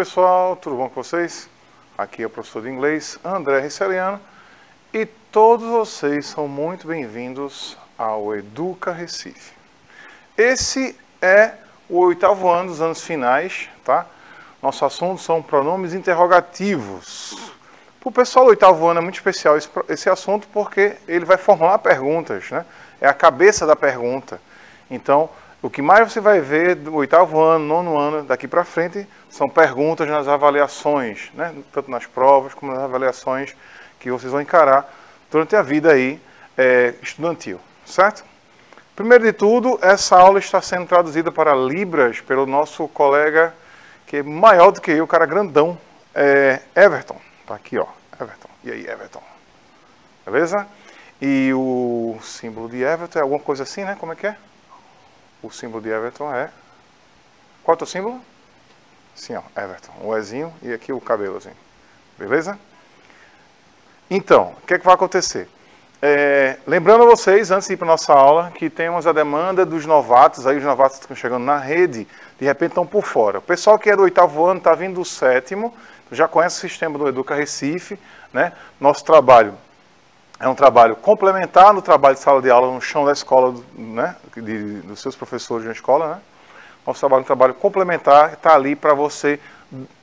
pessoal, tudo bom com vocês? Aqui é o professor de inglês André Riceliano e todos vocês são muito bem-vindos ao Educa Recife. Esse é o 8º ano dos anos finais, tá? Nosso assunto são pronomes interrogativos. Para o pessoal do 8º ano é muito especial esse assunto porque ele vai formular perguntas, né? É a cabeça da pergunta. Então, o que mais você vai ver do 8º ano, 9º ano, daqui para frente, são perguntas nas avaliações, né? Tanto nas provas como nas avaliações que vocês vão encarar durante a vida aí, estudantil, certo? Primeiro de tudo, essa aula está sendo traduzida para Libras pelo nosso colega, que é maior do que eu, cara grandão, Everton. Tá aqui, ó, Everton. E aí, Everton? Beleza? E o símbolo de Everton é alguma coisa assim, né? Como é que é? O símbolo de Everton é... Qual é o teu símbolo? Sim, ó, Everton. O Ezinho e aqui o cabelozinho. Beleza? Então, o que é que vai acontecer? Lembrando a vocês, antes de ir para a nossa aula, que temos a demanda dos novatos, aí os novatos que estão chegando na rede, de repente estão por fora. O pessoal que é do 8º ano está vindo do 7º, já conhece o sistema do Educa Recife, né? Nosso trabalho é um trabalho complementar no trabalho de sala de aula no chão da escola, né? Dos seus professores na escola, né? Nosso trabalho é um trabalho complementar, está ali para você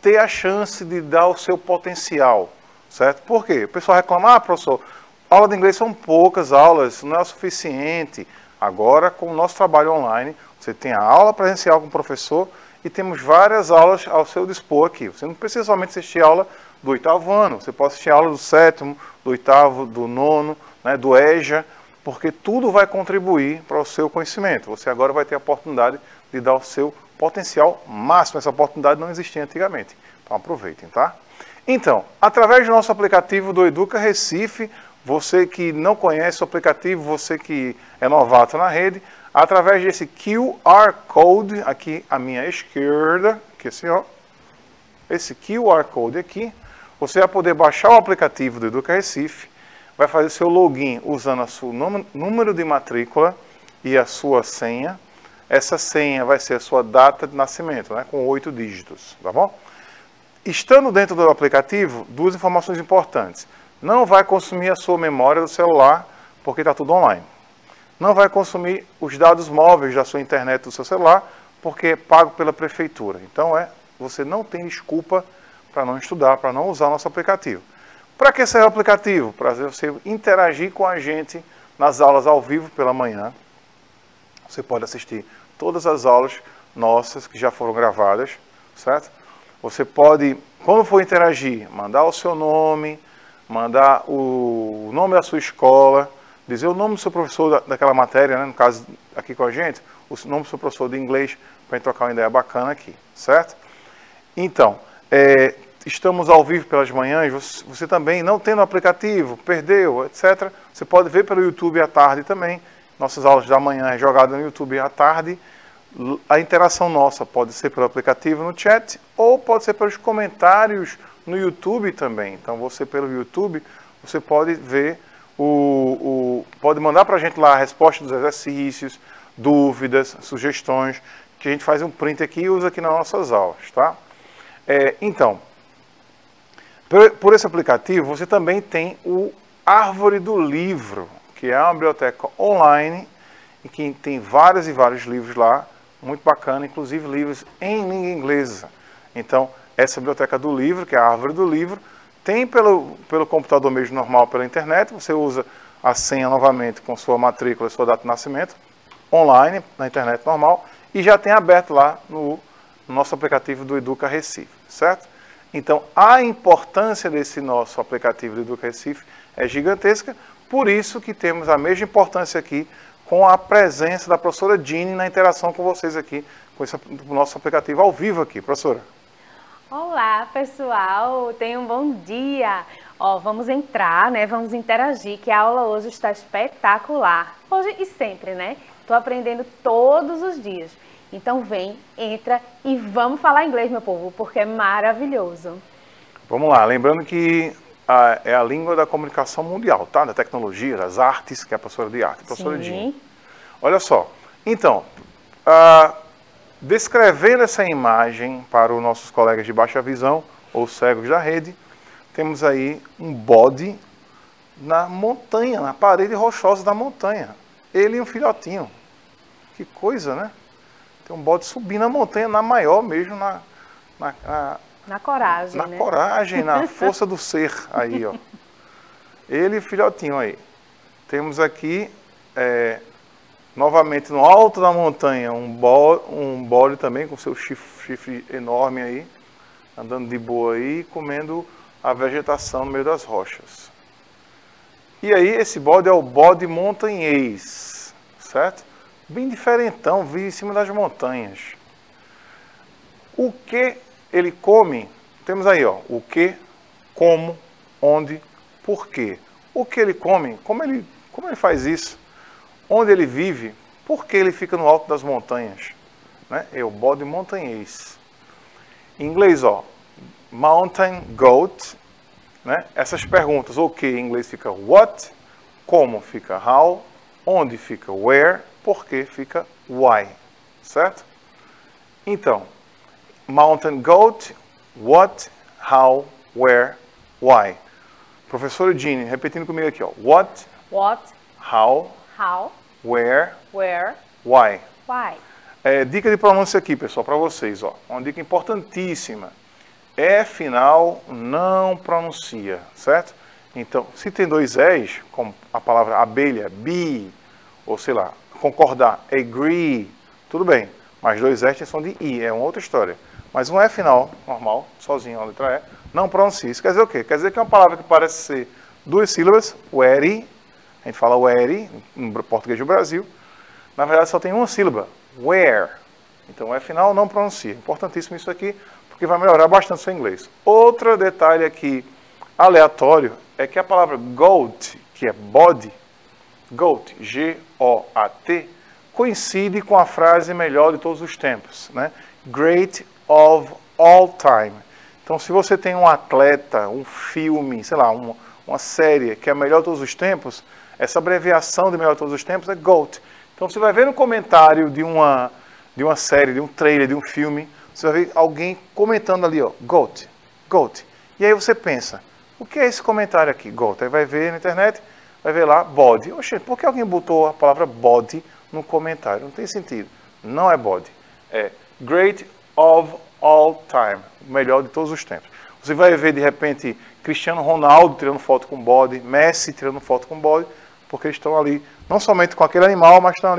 ter a chance de dar o seu potencial, certo? Por quê? O pessoal reclama, professor, aula de inglês são poucas aulas, não é o suficiente. Agora, com o nosso trabalho online, você tem a aula presencial com o professor e temos várias aulas ao seu dispor aqui. Você não precisa somente assistir a aula do 8º ano, você pode assistir a aula do 7º, do 8º, do 9º, né, do EJA, porque tudo vai contribuir para o seu conhecimento. Você agora vai ter a oportunidade de dar o seu potencial máximo. Essa oportunidade não existia antigamente. Então aproveitem, tá? Então, através do nosso aplicativo do Educa Recife, você que não conhece o aplicativo, você que é novato na rede, através desse QR Code aqui à minha esquerda, que assim, ó, esse QR Code aqui, você vai poder baixar o aplicativo do Educa Recife, vai fazer seu login usando o seu número de matrícula e a sua senha. Essa senha vai ser a sua data de nascimento, né, com 8 dígitos, tá bom? Estando dentro do aplicativo, duas informações importantes. Não vai consumir a sua memória do celular, porque está tudo online. Não vai consumir os dados móveis da sua internet do seu celular, porque é pago pela prefeitura. Então, você não tem desculpa para não estudar, para não usar o nosso aplicativo. Para que serve o aplicativo? Para você interagir com a gente nas aulas ao vivo pela manhã. Você pode assistir todas as aulas nossas que já foram gravadas, certo? Você pode, quando for interagir, mandar o seu nome, mandar o nome da sua escola, dizer o nome do seu professor daquela matéria, né? No caso aqui com a gente, o nome do seu professor de inglês, para a gente trocar uma ideia bacana aqui, certo? Então, estamos ao vivo pelas manhãs, você também, não tendo aplicativo, perdeu, etc. Você pode ver pelo YouTube à tarde também. Nossas aulas da manhã é jogada no YouTube à tarde. A interação nossa pode ser pelo aplicativo no chat ou pode ser pelos comentários no YouTube também. Então, você pelo YouTube, você pode ver, pode mandar para a gente lá a resposta dos exercícios, dúvidas, sugestões, que a gente faz um print aqui e usa aqui nas nossas aulas, tá? Então, por esse aplicativo, você também tem o Árvore do Livro, que é uma biblioteca online e que tem vários e vários livros lá, muito bacana, inclusive livros em língua inglesa. Então, essa biblioteca do livro, que é a Árvore do Livro, tem pelo computador mesmo normal, pela internet, você usa a senha novamente com sua matrícula e sua data de nascimento, online, na internet normal, e já tem aberto lá no nosso aplicativo do Educa Recife, certo? Então, a importância desse nosso aplicativo do Educa Recife é gigantesca, por isso que temos a mesma importância aqui com a presença da professora Dini na interação com vocês aqui, com esse nosso aplicativo ao vivo aqui. Professora. Olá, pessoal. Tenham um bom dia. Vamos entrar, né? Vamos interagir, que a aula hoje está espetacular. Hoje e sempre, né? Estou aprendendo todos os dias. Então vem, entra e vamos falar inglês, meu povo, porque é maravilhoso. Vamos lá, lembrando que é a língua da comunicação mundial, tá? Da tecnologia, das artes, que é a professora de arte, a professora Dini. Olha só, então, Descrevendo essa imagem para os nossos colegas de baixa visão ou cegos da rede, temos aí um bode na montanha, na parede rochosa da montanha. Ele e um filhotinho. Que coisa, né? Tem um bode subindo a montanha na maior mesmo, na coragem, na né? coragem, na força do ser aí, ó. Ele e o filhotinho aí. Temos aqui, novamente no alto da montanha, um bode também com seu chifre enorme aí, andando de boa aí, comendo a vegetação no meio das rochas. E aí esse bode é o bode montanhês, certo? Bem diferentão, vive em cima das montanhas. O que ele come? Temos aí, ó, o que, como, onde, por quê. O que ele come? Como ele faz isso? Onde ele vive? Por que ele fica no alto das montanhas? Né? É o bode montanhês. Em inglês, ó, mountain goat. Né? Essas perguntas, o que em inglês fica what, como fica how, onde fica where, por que fica why, certo? Então, mountain goat, what, how, where, why. Professor Jeanne, repetindo comigo aqui, ó. What, how, where, why. Dica de pronúncia aqui, pessoal, para vocês, ó. Uma dica importantíssima. É final, não pronuncia, certo? Então, se tem dois es, como a palavra abelha, bee, ou sei lá, concordar, agree, tudo bem. Mas dois es são de i, é uma outra história. Mas um é final, normal, sozinho, a letra E, não pronuncia. Isso quer dizer o quê? Quer dizer que é uma palavra que parece ser duas sílabas, wary, a gente fala wary, em português do Brasil, na verdade só tem uma sílaba, where. Então é final, não pronuncia. Importantíssimo isso aqui, porque vai melhorar bastante o seu inglês. Outro detalhe aqui, aleatório, é que a palavra goat, que é body, goat, G-O-A-T, coincide com a frase melhor de todos os tempos, né? Great of all time. Então, se você tem um atleta, um filme, sei lá, uma série que é a melhor de todos os tempos, essa abreviação de melhor de todos os tempos é GOAT. Então, você vai ver no comentário de uma série, de um trailer, de um filme, você vai ver alguém comentando ali, ó, GOAT, GOAT. E aí você pensa, o que é esse comentário aqui, GOAT? Aí vai ver na internet, vai ver lá, body. Oxe, por que alguém botou a palavra body no comentário? Não tem sentido. Não é body. É great of all time. O melhor de todos os tempos. Você vai ver, de repente, Cristiano Ronaldo tirando foto com body, Messi tirando foto com body, porque eles estão ali, não somente com aquele animal, mas estão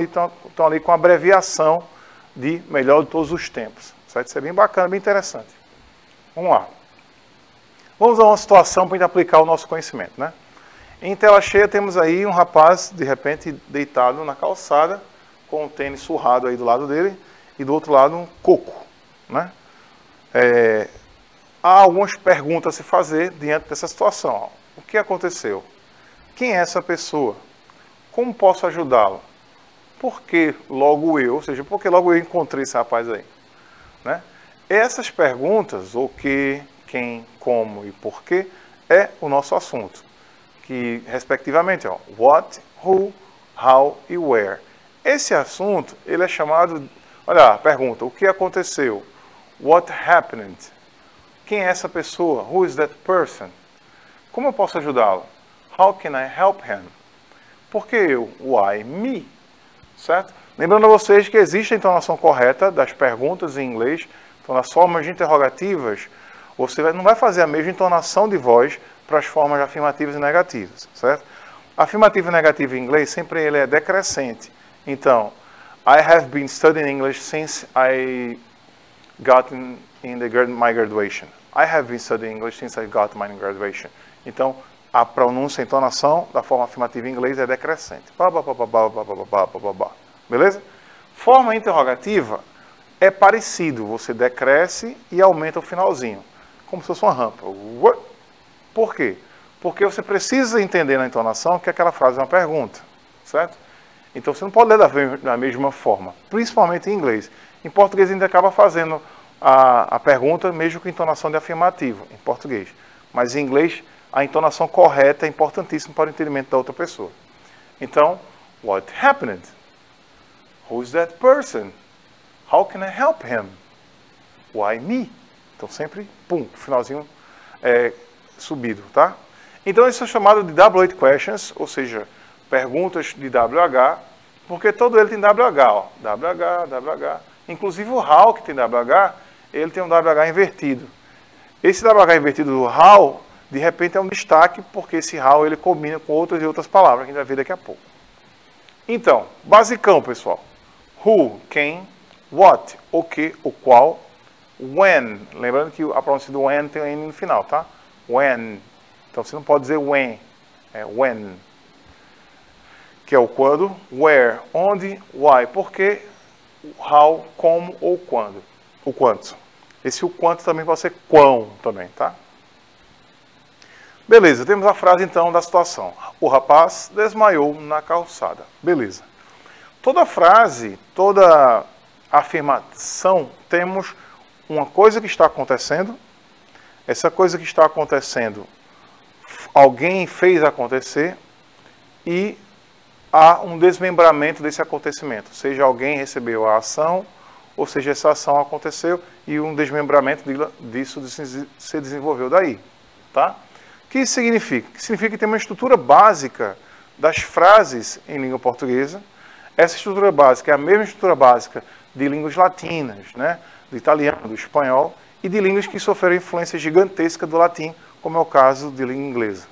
ali com a abreviação de melhor de todos os tempos. Certo? Isso é bem bacana, bem interessante. Vamos lá. Vamos a uma situação para a gente aplicar o nosso conhecimento, né? Em tela cheia temos aí um rapaz, de repente, deitado na calçada, com um tênis surrado aí do lado dele, e do outro lado um coco, né? Há algumas perguntas a se fazer diante dessa situação. Ó. O que aconteceu? Quem é essa pessoa? Como posso ajudá-lo? Por que logo eu? Ou seja, por que logo eu encontrei esse rapaz aí? Né? Essas perguntas, o que, quem, como e porquê, é o nosso assunto. Que, respectivamente, ó, what, who, how e where. Esse assunto, ele é chamado... Olha a pergunta, o que aconteceu? What happened? Quem é essa pessoa? Who is that person? Como eu posso ajudá-lo? How can I help him? Por que eu? Why me? Certo? Lembrando a vocês que existe a entonação correta das perguntas em inglês. Então, nas formas de interrogativas, você não vai fazer a mesma entonação de voz para as formas afirmativas e negativas. Certo? Afirmativo e negativo em inglês, sempre ele é decrescente. Então, I have been studying English since I got my graduation. I have been studying English since I got my graduation. Então, a pronúncia, a entonação da forma afirmativa em inglês é decrescente. Beleza? Forma interrogativa é parecido. Você decresce e aumenta o finalzinho. Como se fosse uma rampa. Por quê? Porque você precisa entender na entonação que aquela frase é uma pergunta. Certo? Então, você não pode ler da mesma forma. Principalmente em inglês. Em português, a gente acaba fazendo a pergunta mesmo com entonação de afirmativo. Em português. Mas em inglês, a entonação correta é importantíssima para o entendimento da outra pessoa. Então, what happened? Who is that person? How can I help him? Why me? Então sempre, pum, finalzinho subido, tá? Então isso é chamado de W8 questions, ou seja, perguntas de WH, porque todo ele tem WH, ó. WH, WH. Inclusive o how, que tem WH, ele tem um WH invertido. Esse WH invertido do how, de repente é um destaque, porque esse how ele combina com outras e outras palavras, que a gente vai ver daqui a pouco. Então, basicão, pessoal. Who, quem, what, o que, o qual, when. Lembrando que a pronúncia do when tem um N no final, tá? When. Então você não pode dizer when, é when. Que é o quando, where, onde, why, por quê, how, como ou quando. O quanto. Esse o quanto também pode ser quão também, tá? Beleza, temos a frase então da situação. O rapaz desmaiou na calçada. Beleza. Toda frase, toda afirmação, temos uma coisa que está acontecendo. Essa coisa que está acontecendo, alguém fez acontecer e há um desmembramento desse acontecimento. Seja alguém recebeu a ação, ou seja, essa ação aconteceu e um desmembramento disso se desenvolveu daí. Tá? O que isso significa? Significa que tem uma estrutura básica das frases em língua portuguesa. Essa estrutura básica é a mesma estrutura básica de línguas latinas, né? Do italiano, do espanhol, e de línguas que sofreram influência gigantesca do latim, como é o caso de língua inglesa.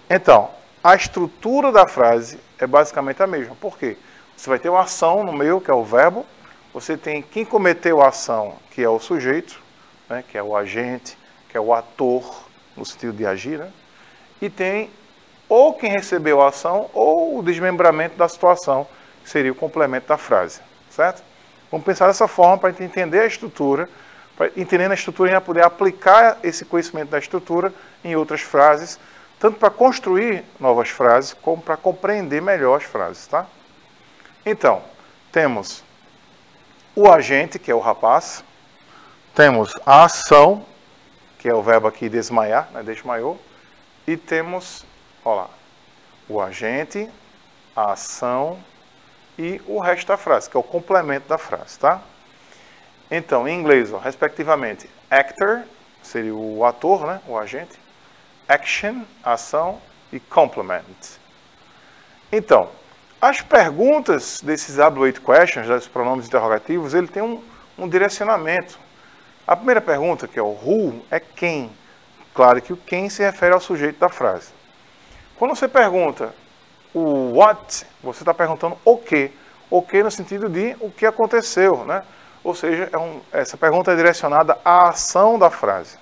Então, a estrutura da frase é basicamente a mesma. Por quê? Você vai ter uma ação no meio, que é o verbo. Você tem quem cometeu a ação, que é o sujeito, né? Que é o agente, que é o ator, no sentido de agir, né? E tem ou quem recebeu a ação ou o desmembramento da situação, que seria o complemento da frase, certo? Vamos pensar dessa forma para a gente entender a estrutura. Entendendo a estrutura, a gente vai poder aplicar esse conhecimento da estrutura em outras frases, tanto para construir novas frases, como para compreender melhor as frases, tá? Então, temos o agente, que é o rapaz, temos a ação, que é o verbo aqui desmaiar, né, desmaiou, e temos, olha lá, o agente, a ação e o resto da frase, que é o complemento da frase, tá? Então, em inglês, ó, respectivamente, actor, seria o ator, né, o agente, action, ação, e complement. Então, as perguntas desses W8 questions, dos pronomes interrogativos, ele tem um direcionamento. A primeira pergunta, que é o who, é quem. Claro que o quem se refere ao sujeito da frase. Quando você pergunta o what, você está perguntando o quê. O quê no sentido de o que aconteceu, né? Ou seja, essa pergunta é direcionada à ação da frase.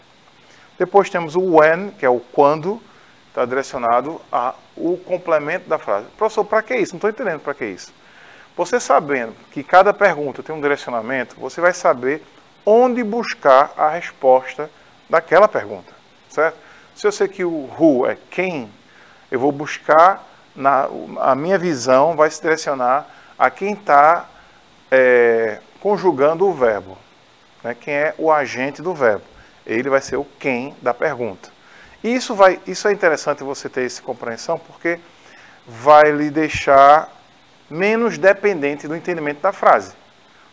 Depois temos o when, que é o quando, está direcionado ao complemento da frase. Professor, para que isso? Não estou entendendo para que isso. Você sabendo que cada pergunta tem um direcionamento, você vai saber onde buscar a resposta daquela pergunta, certo? Se eu sei que o who é quem, eu vou buscar, a minha visão vai se direcionar a quem está conjugando o verbo, né? Quem é o agente do verbo. Ele vai ser o quem da pergunta. E isso é interessante você ter essa compreensão, porque vai lhe deixar menos dependente do entendimento da frase.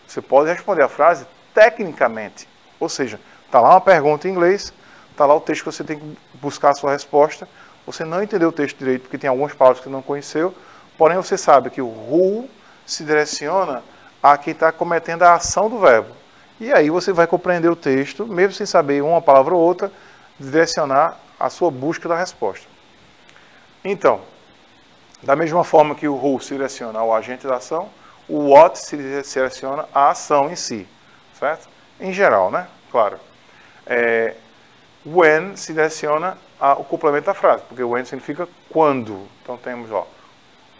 Você pode responder a frase tecnicamente, ou seja, está lá uma pergunta em inglês, está lá o texto que você tem que buscar a sua resposta, você não entendeu o texto direito porque tem algumas palavras que não conheceu, porém você sabe que o who se direciona a quem está cometendo a ação do verbo. E aí você vai compreender o texto, mesmo sem saber uma palavra ou outra, direcionar a sua busca da resposta. Então, da mesma forma que o who se direciona ao agente da ação, o what se direciona à ação em si, certo? Em geral, né? Claro. When se direciona ao complemento da frase, porque when significa quando. Então temos, ó,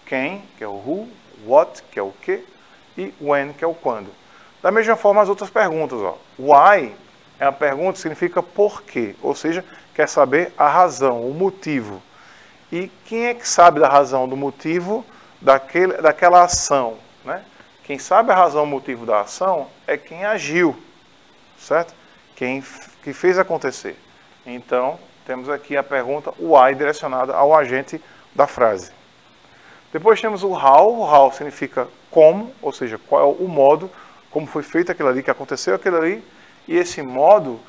quem, que é o who, what, que é o que, e when, que é o quando. Da mesma forma, as outras perguntas, ó. Why é uma pergunta que significa por quê, ou seja, quer saber a razão, o motivo. E quem é que sabe da razão, do motivo daquela ação, né? Quem sabe a razão, o motivo da ação é quem agiu, certo? Que fez acontecer. Então, temos aqui a pergunta why direcionada ao agente da frase. Depois temos o how. O how significa como, ou seja, qual é o modo, como foi feito aquilo ali, que aconteceu aquilo ali, e esse modo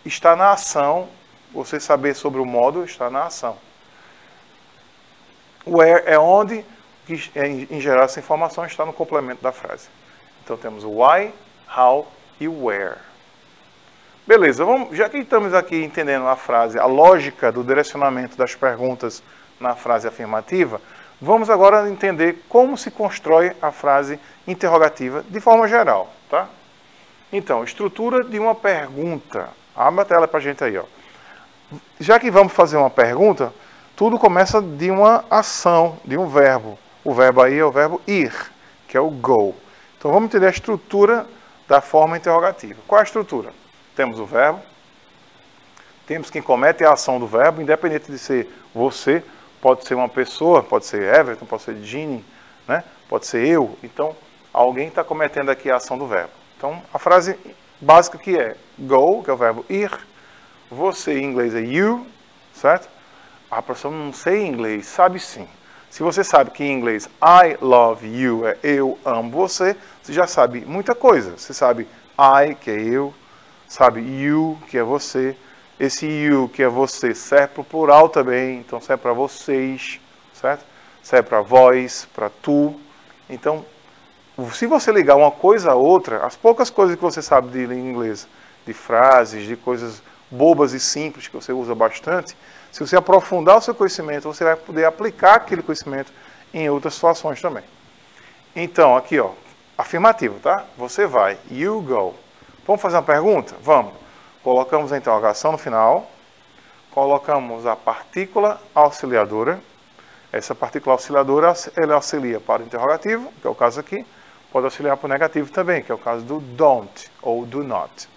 está na ação. Você saber sobre o modo está na ação. Where é onde, que, em geral, essa informação está no complemento da frase. Então temos o why, how e where. Beleza, já que estamos aqui entendendo a frase, a lógica do direcionamento das perguntas na frase afirmativa, vamos agora entender como se constrói a frase interrogativa de forma geral, tá? Então, estrutura de uma pergunta. Abre a tela para a gente aí, ó. Já que vamos fazer uma pergunta, tudo começa de uma ação, de um verbo. O verbo aí é o verbo ir, que é o go. Então vamos entender a estrutura da forma interrogativa. Qual é a estrutura? Temos o verbo, temos quem comete a ação do verbo, independente de ser você, pode ser uma pessoa, pode ser Everton, pode ser Ginny, né? Pode ser eu. Então, alguém está cometendo aqui a ação do verbo. Então, a frase básica que é go, que é o verbo ir, você em inglês é you, certo? A pessoa não sei inglês, sabe sim. Se você sabe que em inglês I love you é eu amo você, você já sabe muita coisa. Você sabe I, que é eu, sabe you, que é você. Esse you, que é você, serve para o plural também, então serve para vocês, certo? Serve para vós, para tu. Então, se você ligar uma coisa a outra, as poucas coisas que você sabe de inglês, de frases, de coisas bobas e simples que você usa bastante, se você aprofundar o seu conhecimento, você vai poder aplicar aquele conhecimento em outras situações também. Então, aqui, ó, afirmativo, tá? Você vai, you go. Vamos fazer uma pergunta? Vamos. Colocamos a interrogação no final, colocamos a partícula auxiliadora. Essa partícula auxiliadora, ela auxilia para o interrogativo, que é o caso aqui, pode auxiliar para o negativo também, que é o caso do don't ou do not.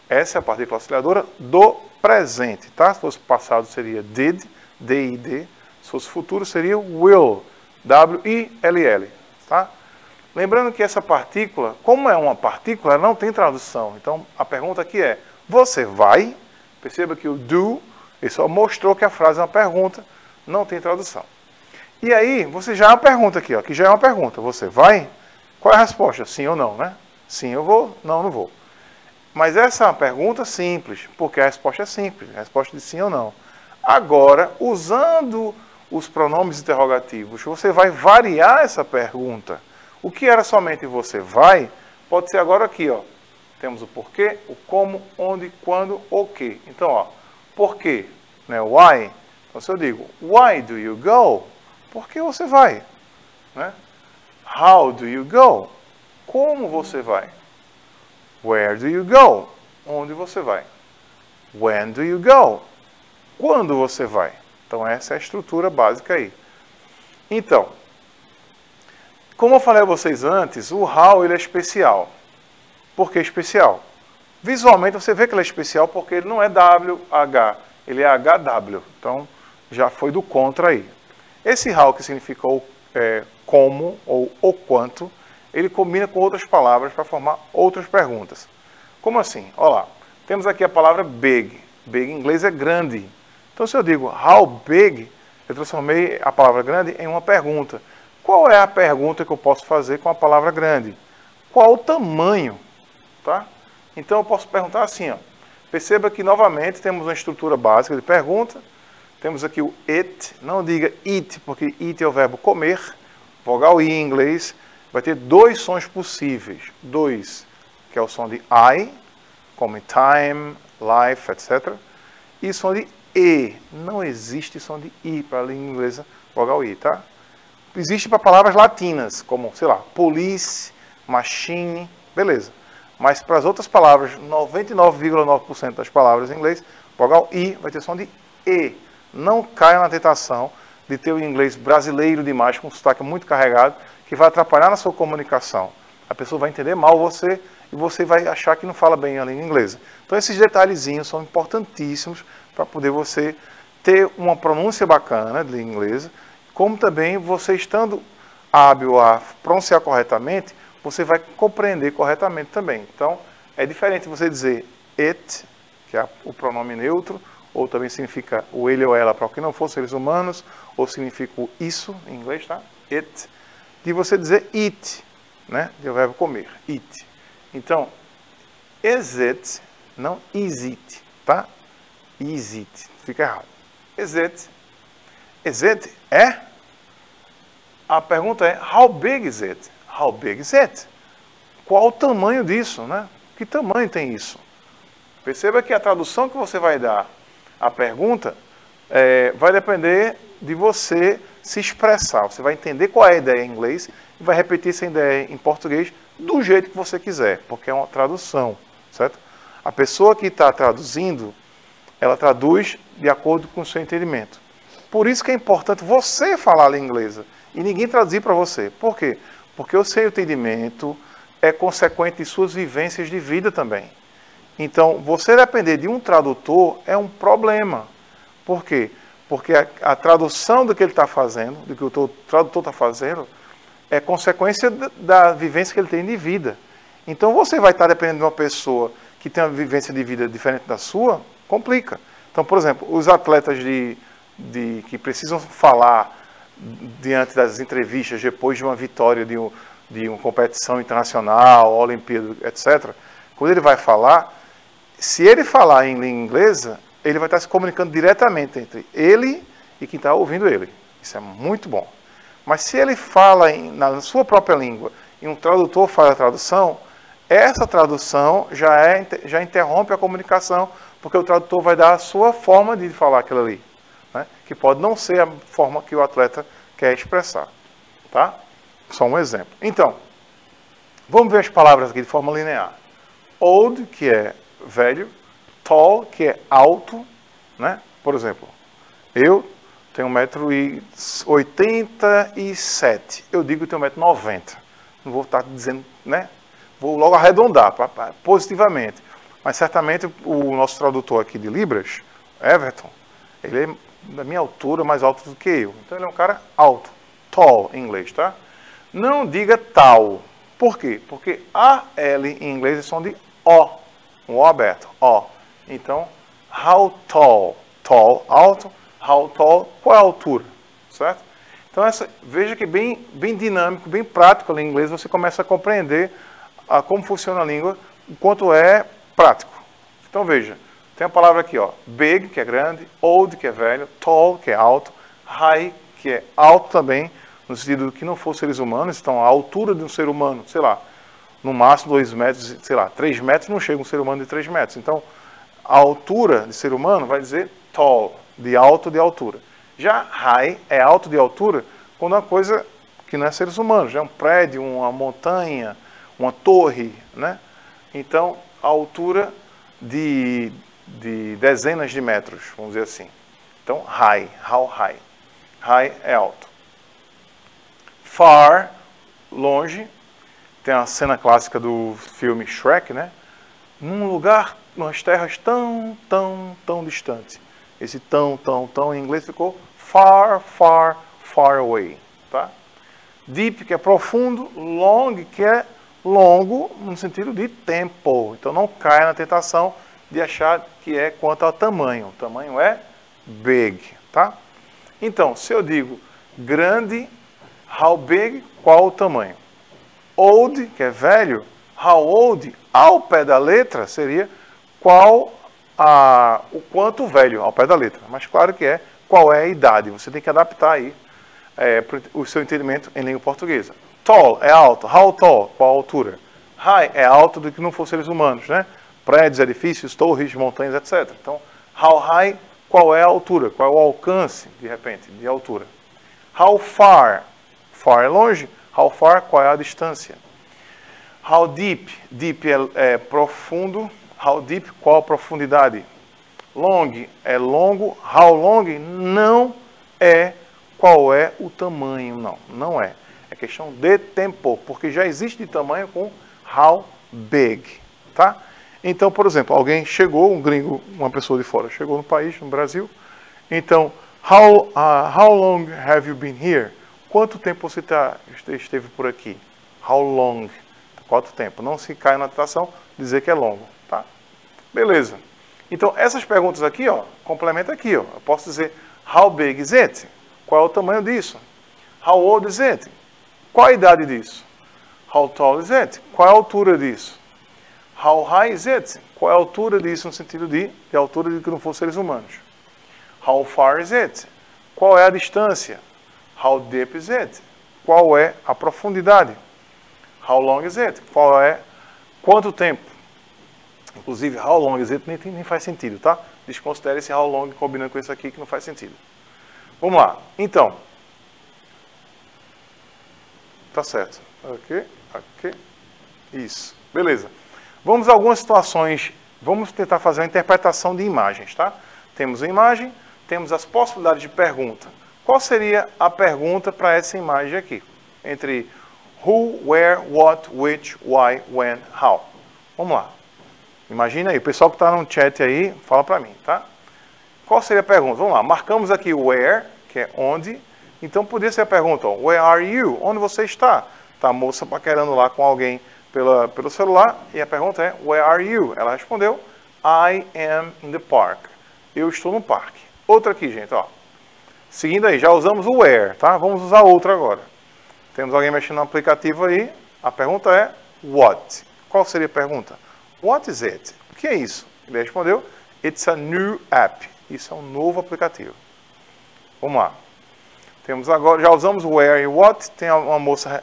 Essa é a partícula auxiliadora do presente, tá? Se fosse passado seria did, D-I-D. Se fosse futuro seria will, W-I-L-L, tá? Lembrando que essa partícula, como é uma partícula, ela não tem tradução. Então, a pergunta aqui é, você vai? Perceba que o do, ele só mostrou que a frase é uma pergunta, não tem tradução. E aí, você já é uma pergunta aqui, ó, que já é uma pergunta. Você vai? Qual é a resposta? Sim ou não, né? Sim, eu vou. Não, não vou. Mas essa é uma pergunta simples, porque a resposta é simples, a resposta de sim ou não. Agora, usando os pronomes interrogativos, você vai variar essa pergunta. O que era somente você vai, pode ser agora aqui, ó. Temos o porquê, o como, onde, quando, o que. Então, ó, porquê, né? Why. Então, se eu digo, why do you go? Por que você vai? Né? How do you go? Como você vai? Where do you go? Onde você vai? When do you go? Quando você vai? Então, essa é a estrutura básica aí. Então, como eu falei a vocês antes, o how ele é especial. Por que especial? Visualmente você vê que ele é especial porque ele não é WH, ele é HW. Então, já foi do contra aí. Esse how que significa como ou o quanto, ele combina com outras palavras para formar outras perguntas. Como assim? Olha lá, temos aqui a palavra big. Big em inglês é grande. Então, se eu digo how big, eu transformei a palavra grande em uma pergunta. Qual é a pergunta que eu posso fazer com a palavra grande? Qual o tamanho? Tá? Então, eu posso perguntar assim, ó. Perceba que, novamente, temos uma estrutura básica de pergunta. Temos aqui o it. Não diga eat, porque eat é o verbo comer. Vogal I em inglês. Vai ter dois sons possíveis. Dois, que é o som de I, como time, life, etc. E som de E. Não existe som de I para a língua inglesa, vogal I, tá? Existe para palavras latinas, como, sei lá, police, machine, beleza. Mas para as outras palavras, 99,9% das palavras em inglês, vogal I vai ter som de E. Não caia na tentação de ter o inglês brasileiro demais, com um sotaque muito carregado, que vai atrapalhar na sua comunicação. A pessoa vai entender mal você e você vai achar que não fala bem a língua inglesa. Então esses detalhezinhos são importantíssimos para poder você ter uma pronúncia bacana de língua inglesa, como também você estando hábil a pronunciar corretamente, você vai compreender corretamente também. Então é diferente você dizer it, que é o pronome neutro, ou também significa o ele ou ela para o que não for seres humanos, ou significa o isso em inglês, tá? It. De você dizer it, né? Do verbo comer, eat. Então, is it, não is it, tá? Is it, fica errado. Is it? Is it? É? A pergunta é, how big is it? How big is it? Qual o tamanho disso, né? Que tamanho tem isso? Perceba que a tradução que você vai dar à pergunta vai depender de você se expressar. Você vai entender qual é a ideia em inglês e vai repetir essa ideia em português do jeito que você quiser, porque é uma tradução, certo? A pessoa que está traduzindo, ela traduz de acordo com o seu entendimento. Por isso que é importante você falar a língua inglesa e ninguém traduzir para você. Por quê? Porque o seu entendimento é consequente de suas vivências de vida também. Então, você depender de um tradutor é um problema. Por quê? Porque a tradução do que ele está fazendo, do que o tradutor está fazendo, é consequência da vivência que ele tem de vida. Então, você vai estar dependendo de uma pessoa que tem uma vivência de vida diferente da sua, complica. Então, por exemplo, os atletas que precisam falar diante das entrevistas depois de uma vitória de uma competição internacional, Olimpíada, etc., quando ele vai falar, se ele falar em língua inglesa, ele vai estar se comunicando diretamente entre ele e quem está ouvindo ele. Isso é muito bom. Mas se ele fala na sua própria língua e um tradutor faz a tradução, essa tradução já interrompe a comunicação, porque o tradutor vai dar a sua forma de falar aquilo ali, né? Que pode não ser a forma que o atleta quer expressar. Tá? Só um exemplo. Então, vamos ver as palavras aqui de forma linear. Old, que é velho. Tall, que é alto, né? Por exemplo, eu tenho 1,87 m. Eu digo que tenho 1,90 m. Não vou estar dizendo, né? Vou logo arredondar positivamente. Mas certamente o nosso tradutor aqui de Libras, Everton, ele é da minha altura, mais alto do que eu. Então ele é um cara alto. Tall em inglês, tá? Não diga tal. Por quê? Porque a L em inglês é som de O. Um O aberto. O. Então, how tall? Tall, alto. How tall? Qual é a altura? Certo? Então, veja que bem dinâmico, bem prático ali em inglês, você começa a compreender como funciona a língua, o quanto é prático. Então, veja, tem a palavra aqui, ó, big, que é grande, old, que é velho, tall, que é alto, high, que é alto também, no sentido que não for seres humanos, então a altura de um ser humano, sei lá, no máximo 2 metros, sei lá, 3 metros não chega um ser humano de 3 metros. Então, a altura de ser humano vai dizer tall, de alto, de altura. Já high é alto de altura quando é uma coisa que não é seres humanos, já é um prédio, uma montanha, uma torre, né? Então, a altura de dezenas de metros, vamos dizer assim. Então, high, how high. High é alto. Far, longe. Tem a cena clássica do filme Shrek, né? Num lugar, nas terras tão, tão, tão distante. Esse tão, tão, tão em inglês ficou far, far, far away, tá? Deep, que é profundo. Long, que é longo no sentido de tempo. Então não caia na tentação de achar que é quanto ao tamanho. O tamanho é big, tá? Então, se eu digo grande, how big, qual o tamanho? Old, que é velho, how old, ao pé da letra, seria o quanto velho, ao pé da letra. Mas claro que é qual é a idade. Você tem que adaptar aí o seu entendimento em língua portuguesa. Tall é alto. How tall? Qual a altura? High é alto do que não for seres humanos, né? Prédios, edifícios, torres, montanhas, etc. Então, how high, qual é a altura? Qual é o alcance, de repente, de altura? How far? Far é longe. How far, qual é a distância? How deep? Deep é profundo. How deep, qual a profundidade? Long é longo. How long não é qual é o tamanho, não é. É questão de tempo, porque já existe de tamanho com how big, tá? Então, por exemplo, alguém chegou, um gringo, uma pessoa de fora, chegou no país, no Brasil. Então, how long have you been here? Quanto tempo você esteve por aqui? How long? Quanto tempo? Não se cai na tentação de dizer que é longo, tá? Beleza. Então, essas perguntas aqui, ó, complementa aqui, ó. Eu posso dizer, how big is it? Qual é o tamanho disso? How old is it? Qual a idade disso? How tall is it? Qual é a altura disso? How high is it? Qual é a altura disso no sentido de altura de que não fossem seres humanos? How far is it? Qual é a distância? How deep is it? Qual é a profundidade? How long is it? Quanto tempo? Inclusive, how long is it nem faz sentido, tá? Desconsidere esse how long combinando com esse aqui que não faz sentido. Vamos lá. Então. Tá certo. Ok. Isso. Beleza. Vamos a algumas situações. Vamos tentar fazer uma interpretação de imagens, tá? Temos a imagem, temos as possibilidades de pergunta. Qual seria a pergunta para essa imagem aqui? Entre who, where, what, which, why, when, how. Vamos lá. Imagina aí, o pessoal que está no chat aí, fala para mim, tá? Qual seria a pergunta? Vamos lá, marcamos aqui where, que é onde. Então, poderia ser a pergunta, where are you? Onde você está? Está a moça paquerando lá com alguém pelo celular, e a pergunta é, where are you? Ela respondeu, I am in the park. Eu estou no parque. Outra aqui, gente, ó. Seguindo aí, já usamos o where, tá? Vamos usar outra agora. Temos alguém mexendo no aplicativo aí. A pergunta é, what? Qual seria a pergunta? What is it? O que é isso? Ele respondeu, it's a new app. Isso é um novo aplicativo. Vamos lá. Temos agora, já usamos o where e what. Tem uma moça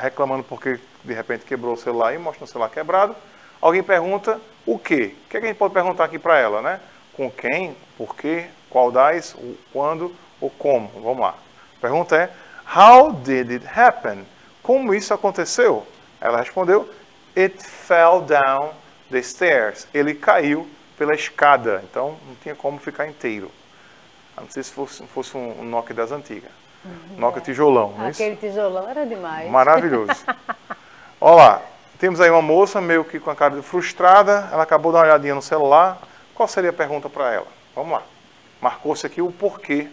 reclamando porque de repente quebrou o celular e mostra o celular quebrado. Alguém pergunta o quê? O que é que a gente pode perguntar aqui para ela, né? Com quem, por quê, qual das, quando ou como. Vamos lá. A pergunta é, how did it happen? Como isso aconteceu? Ela respondeu, it fell down the stairs. Ele caiu pela escada, então não tinha como ficar inteiro. Não sei se fosse um Nokia das antigas. Nokia tijolão. Aquele tijolão era demais. Maravilhoso. Olha lá, temos aí uma moça meio que com a cara frustrada, ela acabou de dar uma olhadinha no celular. Qual seria a pergunta para ela? Vamos lá. Marcou-se aqui o porquê.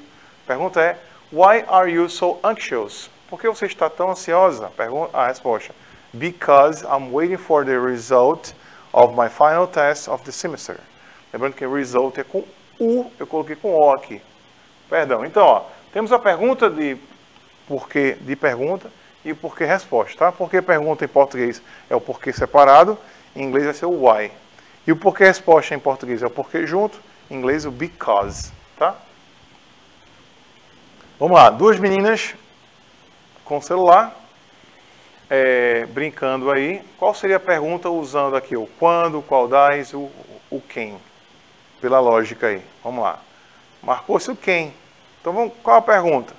A pergunta é, why are you so anxious? Por que você está tão ansiosa? A resposta, because I'm waiting for the result of my final test of the semester. Lembrando que result é com U, eu coloquei com O aqui. Perdão. Então, ó, temos a pergunta de porquê de pergunta e o porquê resposta, tá? Porquê pergunta em português é o porquê separado, em inglês vai ser o why. E o porquê resposta em português é o porquê junto, em inglês o because, tá? Vamos lá, duas meninas com o celular, brincando aí. Qual seria a pergunta usando aqui o quando, qual das, o quem? Pela lógica aí. Vamos lá. Marcou-se o quem. Então, qual a pergunta?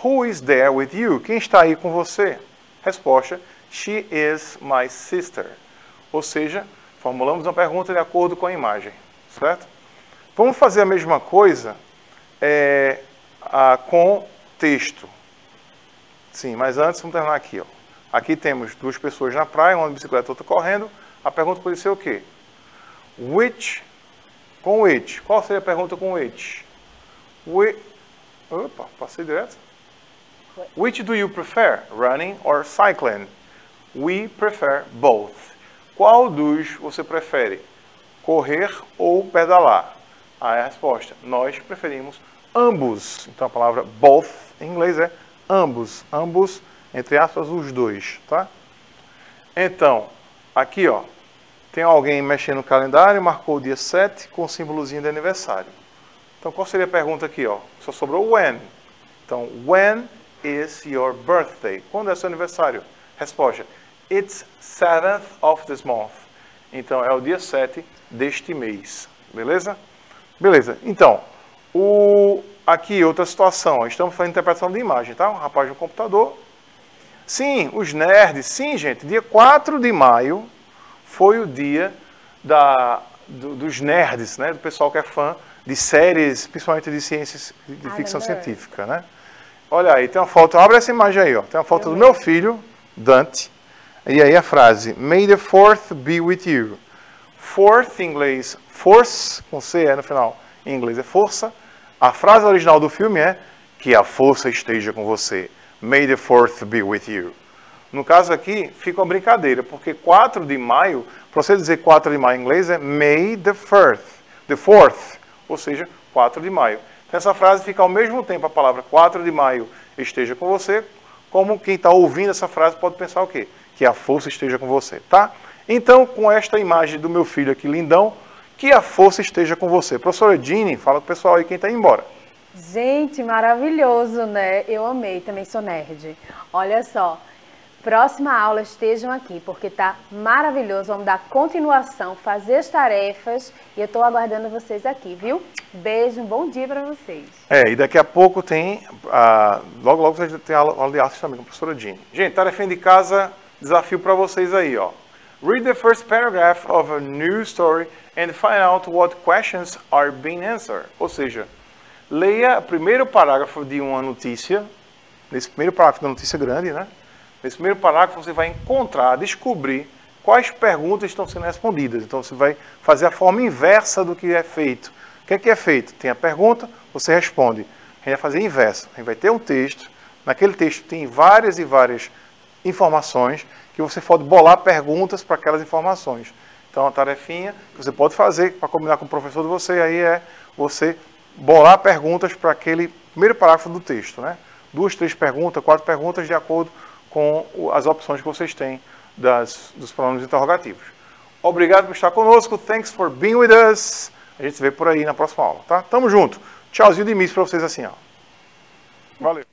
Who is there with you? Quem está aí com você? Resposta, she is my sister. Ou seja, formulamos uma pergunta de acordo com a imagem, certo? Vamos fazer a mesma coisa com texto. Sim, mas antes vamos terminar aqui. Ó. Aqui temos duas pessoas na praia, uma de bicicleta, outra correndo. A pergunta pode ser o quê? Which, com which. Qual seria a pergunta com which? Opa, passei direto. Which do you prefer, running or cycling? We prefer both. Qual dos você prefere, correr ou pedalar? A resposta, nós preferimos ambos. Então a palavra both em inglês é ambos. Ambos, entre aspas, os dois, tá? Então, aqui ó, tem alguém mexendo no calendário, marcou o dia 7 com o símbolozinho de aniversário. Então qual seria a pergunta aqui, ó? Só sobrou when. Então, when is your birthday? Quando é seu aniversário? Resposta, it's 7th of this month. Então, é o dia 7 deste mês. Beleza? Beleza. Então, aqui outra situação. Estamos fazendo interpretação de imagem, tá? Um rapaz no computador. Sim, os nerds. Sim, gente. Dia 4 de maio foi o dia dos nerds, né? Do pessoal que é fã de séries, principalmente de ciências, de ficção científica, né? Olha aí, tem uma foto, abre essa imagem aí, ó. Tem uma foto do meu filho, Dante, e aí a frase, May the Fourth be with you. Fourth, em inglês, force, com C no final, em inglês é força. A frase original do filme é, que a força esteja com você. May the Fourth be with you. No caso aqui, fica uma brincadeira, porque 4 de maio, para você dizer 4 de maio em inglês, é May the 4th, ou seja, 4 de maio. Então, essa frase fica ao mesmo tempo a palavra 4 de maio esteja com você, como quem está ouvindo essa frase pode pensar o quê? que a força esteja com você, tá? Então, com esta imagem do meu filho aqui lindão, que a força esteja com você. Professora Dini, fala com o pessoal aí quem está indo embora. Gente, maravilhoso, né? Eu amei, também sou nerd. Olha só, próxima aula estejam aqui, porque tá maravilhoso. Vamos dar continuação, fazer as tarefas e eu tô aguardando vocês aqui, viu? Beijo, um bom dia para vocês. E daqui a pouco tem, logo vocês têm aula de artes também com a professora Dini. Gente, tarefa de casa, desafio para vocês aí, ó. Read the first paragraph of a new story and find out what questions are being answered. Ou seja, leia o primeiro parágrafo de uma notícia, nesse primeiro parágrafo da notícia grande, né? Nesse primeiro parágrafo você vai encontrar, descobrir quais perguntas estão sendo respondidas. Então você vai fazer a forma inversa do que é feito. O que é feito? Tem a pergunta, você responde. A gente vai fazer inverso. A gente vai ter um texto, naquele texto tem várias e várias informações que você pode bolar perguntas para aquelas informações. Então a tarefinha que você pode fazer para combinar com o professor de você aí é você bolar perguntas para aquele primeiro parágrafo do texto, né? 2, 3 perguntas, 4 perguntas de acordo com as opções que vocês têm dos pronomes interrogativos. Obrigado por estar conosco. Thanks for being with us. A gente se vê por aí na próxima aula, tá? Tamo junto. Tchauzinho de miss para vocês assim, ó. Valeu.